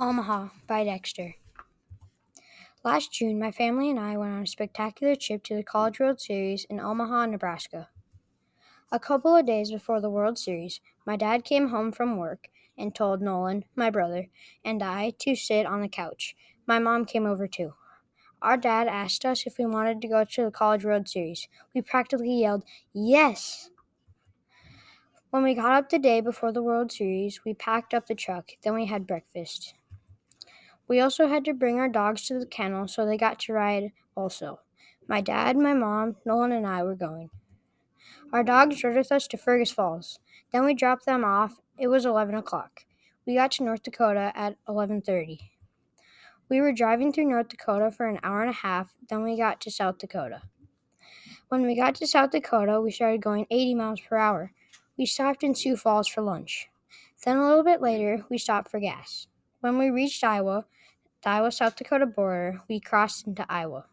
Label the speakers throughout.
Speaker 1: Omaha by Dexter. Last June, my family and I went on a spectacular trip to the College World Series in Omaha, Nebraska. A couple of days before the World Series, my dad came home from work and told Nolan, my brother, and I to sit on the couch. My mom came over too. Our dad asked us if we wanted to go to the College World Series. We practically yelled, "Yes!" When we got up the day before the World Series, we packed up the truck. Then we had breakfast. We also had to bring our dogs to the kennel so they got to ride also. My dad, my mom, Nolan, and I were going. Our dogs rode with us to Fergus Falls. Then we dropped them off. It was 11 o'clock. We got to North Dakota at 11:30. We were driving through North Dakota for an hour and a half. Then we got to South Dakota. When we got to South Dakota, we started going 80 miles per hour. We stopped in Sioux Falls for lunch. Then a little bit later, we stopped for gas. When we reached Iowa, the Iowa-South Dakota border, we crossed into Iowa.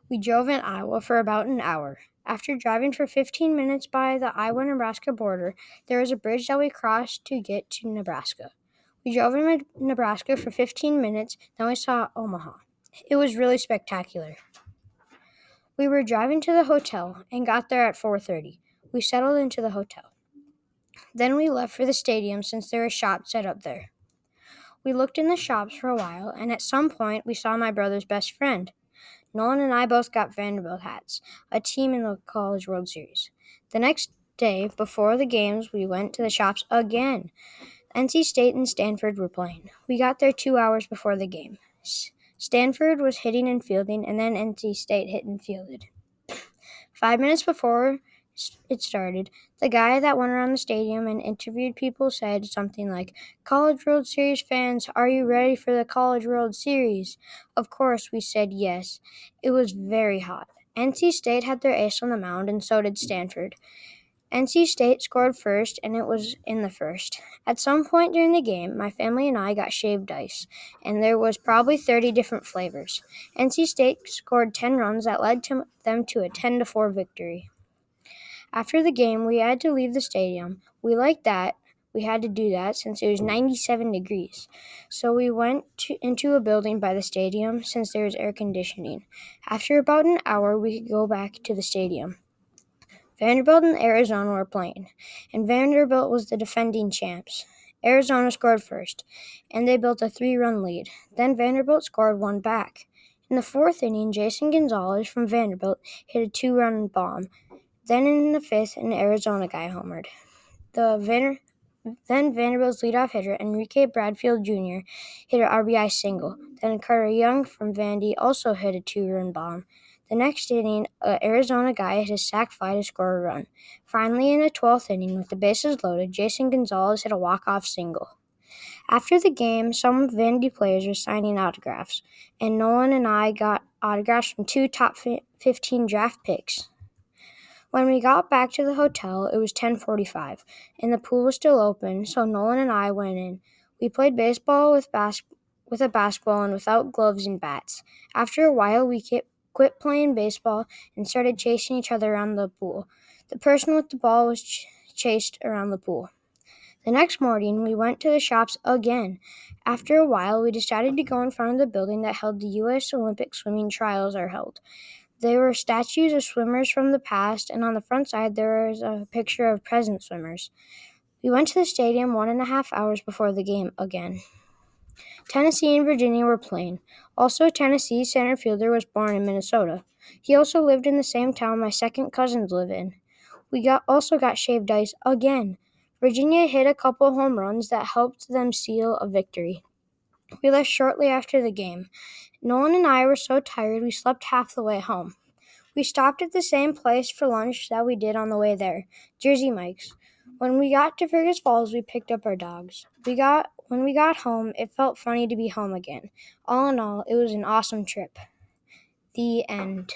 Speaker 1: We drove in Iowa for about an hour. After driving for 15 minutes by the Iowa-Nebraska border, there was a bridge that we crossed to get to Nebraska. We drove in Nebraska for 15 minutes, then we saw Omaha. It was really spectacular. We were driving to the hotel and got there at 4:30. We settled into the hotel. Then we left for the stadium since there were shops set up there. We looked in the shops for a while, and at some point we saw my brother's best friend. Nolan and I both got Vanderbilt hats, a team in the College World Series. The next day, before the games, we went to the shops again. NC State and Stanford were playing. We got there 2 hours before the game. Stanford was hitting and fielding, and then NC State hit and fielded. 5 minutes before it started, the guy that went around the stadium and interviewed people said something like, "College World Series fans, are you ready for the College World Series?" Of course, we said yes. It was very hot. NC State had their ace on the mound, and so did Stanford. NC State scored first, and it was in the first. At some point during the game, my family and I got shaved ice, and there was probably 30 different flavors. NC State scored 10 runs that led them to a 10-4 victory. After the game, we had to leave the stadium. We liked that. We had to do that since it was 97 degrees. So we went into a building by the stadium since there was air conditioning. After about an hour, we could go back to the stadium. Vanderbilt and Arizona were playing, and Vanderbilt was the defending champs. Arizona scored first, and they built a 3-run lead. Then Vanderbilt scored one back. In the fourth inning, Jason Gonzalez from Vanderbilt hit a 2-run bomb. Then in the fifth, an Arizona guy homered. Then Vanderbilt's leadoff hitter, Enrique Bradfield Jr., hit an RBI single. Then Carter Young from Vandy also hit a 2-run bomb. The next inning, an Arizona guy hit a sac fly to score a run. Finally, in the 12th inning, with the bases loaded, Jason Gonzalez hit a walk-off single. After the game, some Vandy players were signing autographs, and Nolan and I got autographs from 2 top 15 draft picks. When we got back to the hotel, it was 10:45, and the pool was still open, so Nolan and I went in. We played baseball with a basketball and without gloves and bats. After a while, we quit playing baseball and started chasing each other around the pool. The person with the ball was chased around the pool. The next morning, we went to the shops again. After a while, we decided to go in front of the building that held the U.S. Olympic swimming trials are held. There were statues of swimmers from the past, and on the front side there was a picture of present swimmers. We went to the stadium 1.5 hours before the game again. Tennessee and Virginia were playing. Also, Tennessee's center fielder was born in Minnesota. He also lived in the same town my second cousins live in. We also got shaved ice again. Virginia hit a couple home runs that helped them seal a victory. We left shortly after the game. Nolan and I were so tired we slept half the way home. We stopped at the same place for lunch that we did on the way there, Jersey Mike's. When we got to Fergus Falls, we picked up our dogs. When we got home, it felt funny to be home again. All in all, it was an awesome trip. The end.